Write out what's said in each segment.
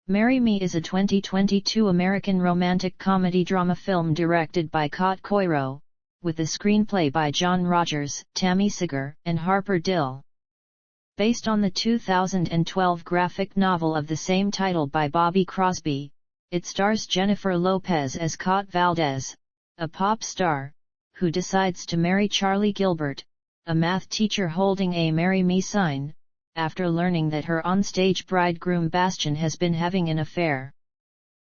Marry Me is a 2022 American romantic comedy drama film directed by Kat Coiro, with a screenplay by John Rogers, Tami Sagher, and Harper Dill. Based on the 2012 graphic novel of the same title by Bobby Crosby, it stars Jennifer Lopez as Kat Valdez, a pop star, who decides to marry Charlie Gilbert, a math teacher holding a Marry Me sign, after learning that her onstage bridegroom Bastian has been having an affair.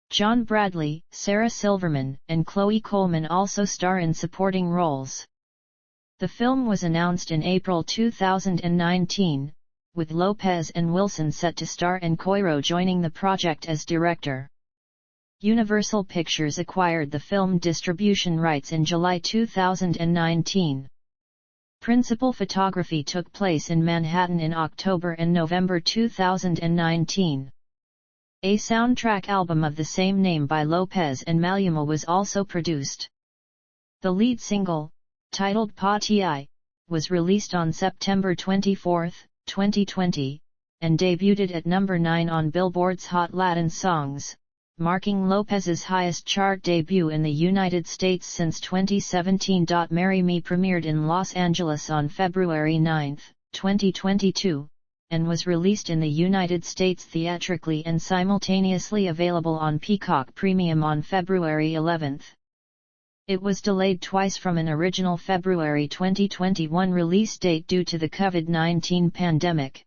John Bradley, Sarah Silverman, and Chloe Coleman also star in supporting roles. The film was announced in April 2019, with Lopez and Wilson set to star and Coiro joining the project as director. Universal Pictures acquired the film distribution rights in July 2019. Principal photography took place in Manhattan in October and November 2019. A soundtrack album of the same name by Lopez and Maluma was also produced. The lead single, titled Pa Ti, was released on September 24, 2020, and debuted at number 9 on Billboard's Hot Latin Songs, marking Lopez's highest chart debut in the United States since 2017. Marry Me premiered in Los Angeles on February 9, 2022, and was released in the United States theatrically and simultaneously available on Peacock Premium on February 11. It was delayed twice from an original February 2021 release date due to the COVID-19 pandemic.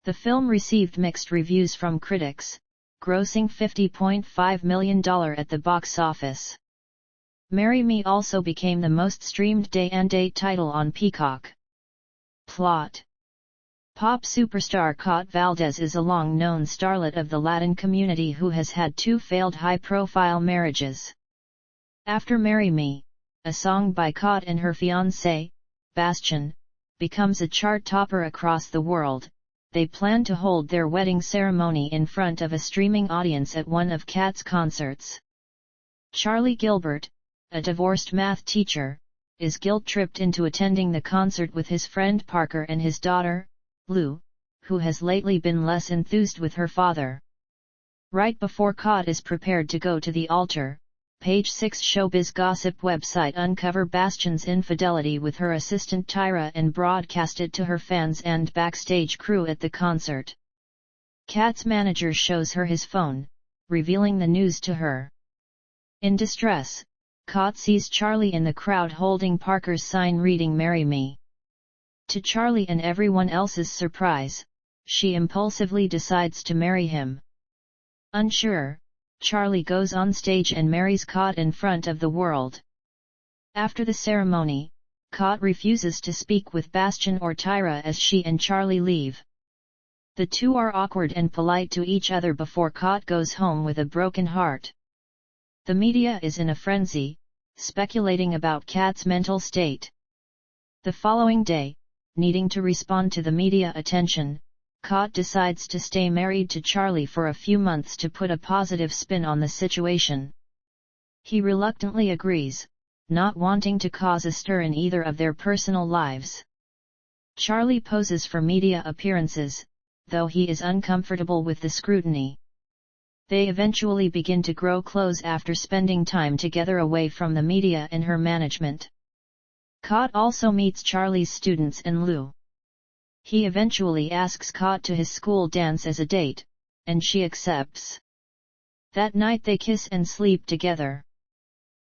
The film received mixed reviews from critics, grossing $50.5 million at the box office. Marry Me also became the most streamed day-and-date title on Peacock. Plot: pop superstar Kat Valdez is a long-known starlet of the Latin community who has had 2 failed high-profile marriages. After Marry Me, a song by Kat and her fiancé, Bastian, becomes a chart topper across the world, they plan to hold their wedding ceremony in front of a streaming audience at one of Kat's concerts. Charlie Gilbert, a divorced math teacher, is guilt-tripped into attending the concert with his friend Parker and his daughter, Lou, who has lately been less enthused with her father. Right before Kat is prepared to go to the altar, Page 6 showbiz gossip website uncover Bastian's infidelity with her assistant Tyra and broadcast it to her fans and backstage crew at the concert. Kat's manager shows her his phone, revealing the news to her. In distress, Kat sees Charlie in the crowd holding Parker's sign reading Marry Me. To Charlie and everyone else's surprise, she impulsively decides to marry him. Unsure, Charlie goes on stage and marries Kat in front of the world. After the ceremony, Kat refuses to speak with Bastian or Tyra as she and Charlie leave. The two are awkward and polite to each other before Kat goes home with a broken heart. The media is in a frenzy, speculating about Kat's mental state. The following day, needing to respond to the media attention, Kat decides to stay married to Charlie for a few months to put a positive spin on the situation. He reluctantly agrees, not wanting to cause a stir in either of their personal lives. Charlie poses for media appearances, though he is uncomfortable with the scrutiny. They eventually begin to grow close after spending time together away from the media and her management. Kat also meets Charlie's students and Lou. He eventually asks Kat to his school dance as a date, and she accepts. That night they kiss and sleep together.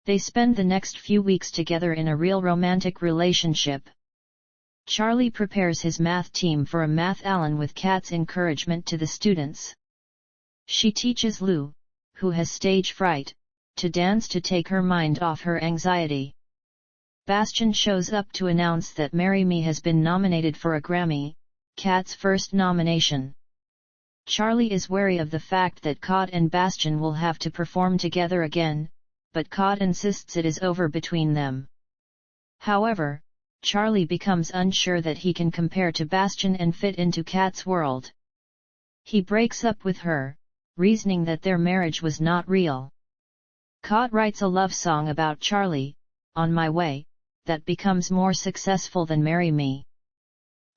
They spend the next few weeks together in a real romantic relationship. Charlie prepares his math team for a math Allen with Kat's encouragement to the students. She teaches Lou, who has stage fright, to dance to take her mind off her anxiety. Bastian shows up to announce that Marry Me has been nominated for a Grammy, Kat's first nomination. Charlie is wary of the fact that Kat and Bastian will have to perform together again, but Kat insists it is over between them. However, Charlie becomes unsure that he can compare to Bastian and fit into Kat's world. He breaks up with her, reasoning that their marriage was not real. Kat writes a love song about Charlie, On My Way, that becomes more successful than Marry Me.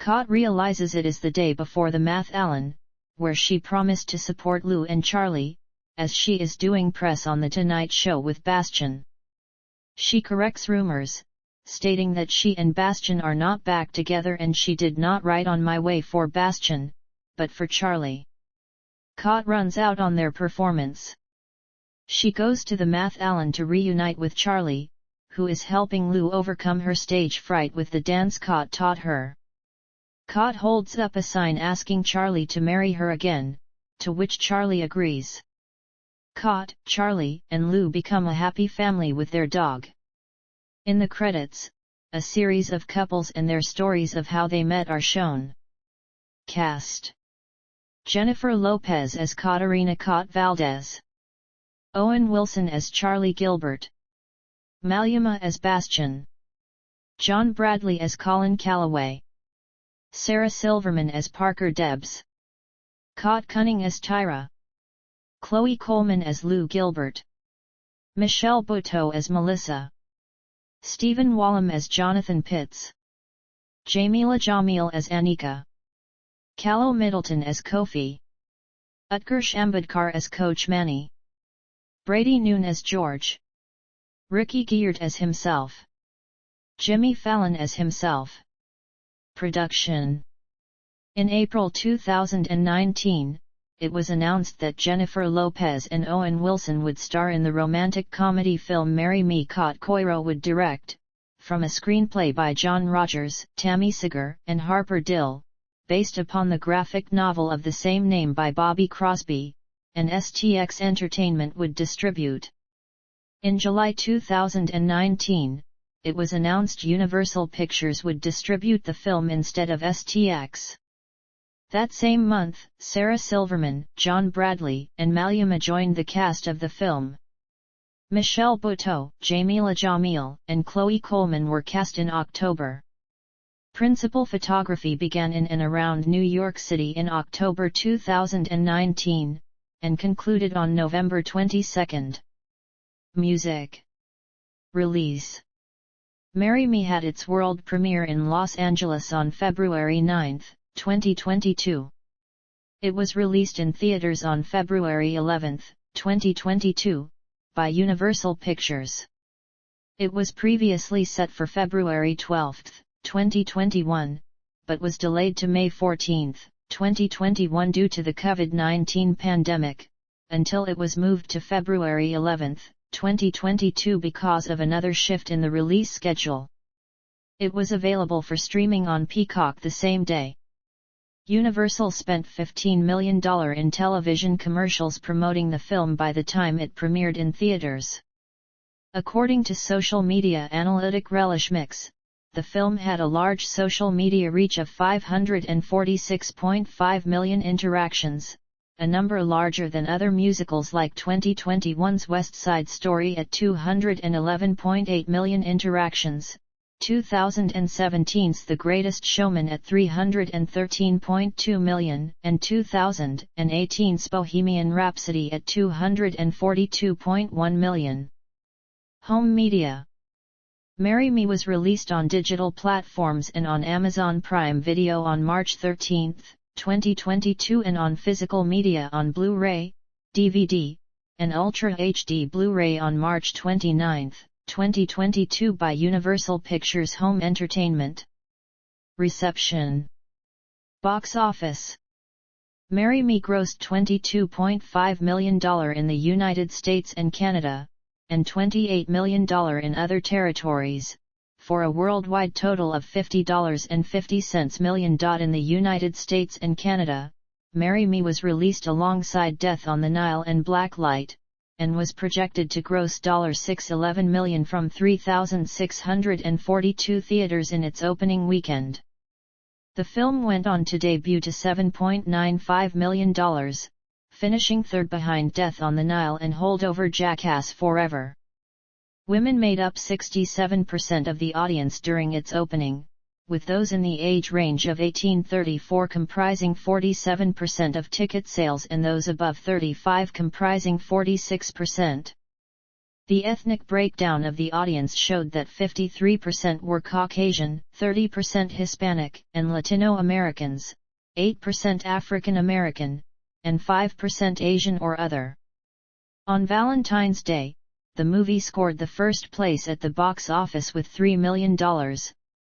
Kat realizes it is the day before the math Allen, where she promised to support Lou and Charlie, as she is doing press on The Tonight Show with Bastian. She corrects rumors, stating that she and Bastian are not back together and she did not write On My Way for Bastian, but for Charlie. Kat runs out on their performance. She goes to the Math Allen to reunite with Charlie, who is helping Lou overcome her stage fright with the dance Kat taught her. Kat holds up a sign asking Charlie to marry her again, to which Charlie agrees. Kat, Charlie, and Lou become a happy family with their dog. In the credits, a series of couples and their stories of how they met are shown. Cast: Jennifer Lopez as Katarina Kat Valdez, Owen Wilson as Charlie Gilbert, Malyuma as Bastian, John Bradley as Colin Calloway, Sarah Silverman as Parker Debs, Kat Cunning as Tyra, Chloe Coleman as Lou Gilbert, Michelle Buteau as Melissa, Stephen Wallum as Jonathan Pitts, Jamila Jamil as Anika, Callow Middleton as Kofi, Utkarsh Ambedkar as Coach Manny, Brady Noon as George, Ricky Geert as himself, Jimmy Fallon as himself. Production. In April 2019, it was announced that Jennifer Lopez and Owen Wilson would star in the romantic comedy film Marry Me. Kat Coiro would direct, from a screenplay by John Rogers, Tami Sagher, and Harper Dill, based upon the graphic novel of the same name by Bobby Crosby, and STX Entertainment would distribute. In July 2019, it was announced Universal Pictures would distribute the film instead of STX. That same month, Sarah Silverman, John Bradley, and Malyuma joined the cast of the film. Michelle Buteau, Jamila Jamil, and Chloe Coleman were cast in October. Principal photography began in and around New York City in October 2019, and concluded on November 22. Music. Release. Marry Me had its world premiere in Los Angeles on February 9, 2022. It was released in theaters on February 11, 2022, by Universal Pictures. It was previously set for February 12, 2021, but was delayed to May 14, 2021 due to the COVID-19 pandemic, until it was moved to February 11, 2022 because of another shift in the release schedule. It was available for streaming on Peacock the same day. Universal spent $15 million in television commercials promoting the film by the time it premiered in theaters. According to social media analytic Relish Mix, the film had a large social media reach of 546.5 million interactions, a number larger than other musicals like 2021's West Side Story at 211.8 million interactions, 2017's The Greatest Showman at 313.2 million, and 2018's Bohemian Rhapsody at 242.1 million. Home media. Marry Me was released on digital platforms and on Amazon Prime Video on March 13, 2022 and on physical media on Blu-ray, DVD, and Ultra HD Blu-ray on March 29, 2022 by Universal Pictures Home Entertainment. Reception. Box office. Marry Me grossed $22.5 million in the United States and Canada, and $28 million in other territories, for a worldwide total of $50.50 million. In the United States and Canada, Marry Me was released alongside Death on the Nile and Blacklight, and was projected to gross $611 million from 3,642 theaters in its opening weekend. The film went on to debut to $7.95 million, finishing third behind Death on the Nile and holdover Jackass Forever. Women made up 67% of the audience during its opening, with those in the age range of 18-34 comprising 47% of ticket sales and those above 35 comprising 46%. The ethnic breakdown of the audience showed that 53% were Caucasian, 30% Hispanic and Latino Americans, 8% African American, and 5% Asian or other. On Valentine's Day, the movie scored the first place at the box office with $3 million,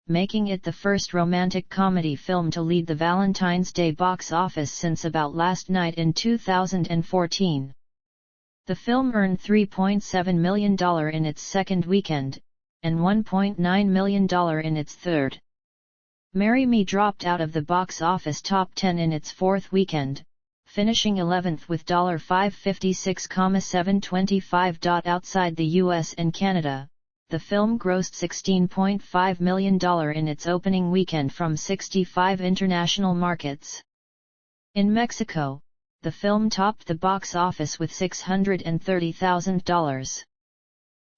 making it the first romantic comedy film to lead the Valentine's Day box office since About Last Night in 2014. The film earned $3.7 million in its second weekend, and $1.9 million in its third. Marry Me dropped out of the box office top 10 in its fourth weekend, finishing 11th with $556,725. Outside the US and Canada, the film grossed $16.5 million in its opening weekend from 65 international markets. In Mexico, the film topped the box office with $630,000.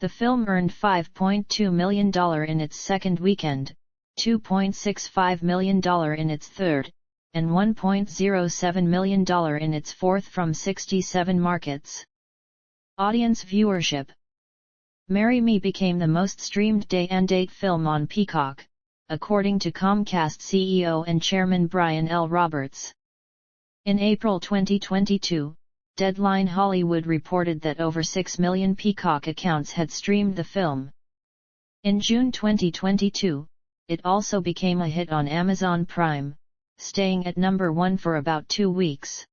The film earned $5.2 million in its second weekend, $2.65 million in its third, and $1.07 million in its fourth from 67 markets. Audience viewership. Marry Me became the most streamed day-and-date film on Peacock, according to Comcast CEO and Chairman Brian L. Roberts. In April 2022, Deadline Hollywood reported that over 6 million Peacock accounts had streamed the film. In June 2022, it also became a hit on Amazon Prime, staying at number 1 for about 2 weeks.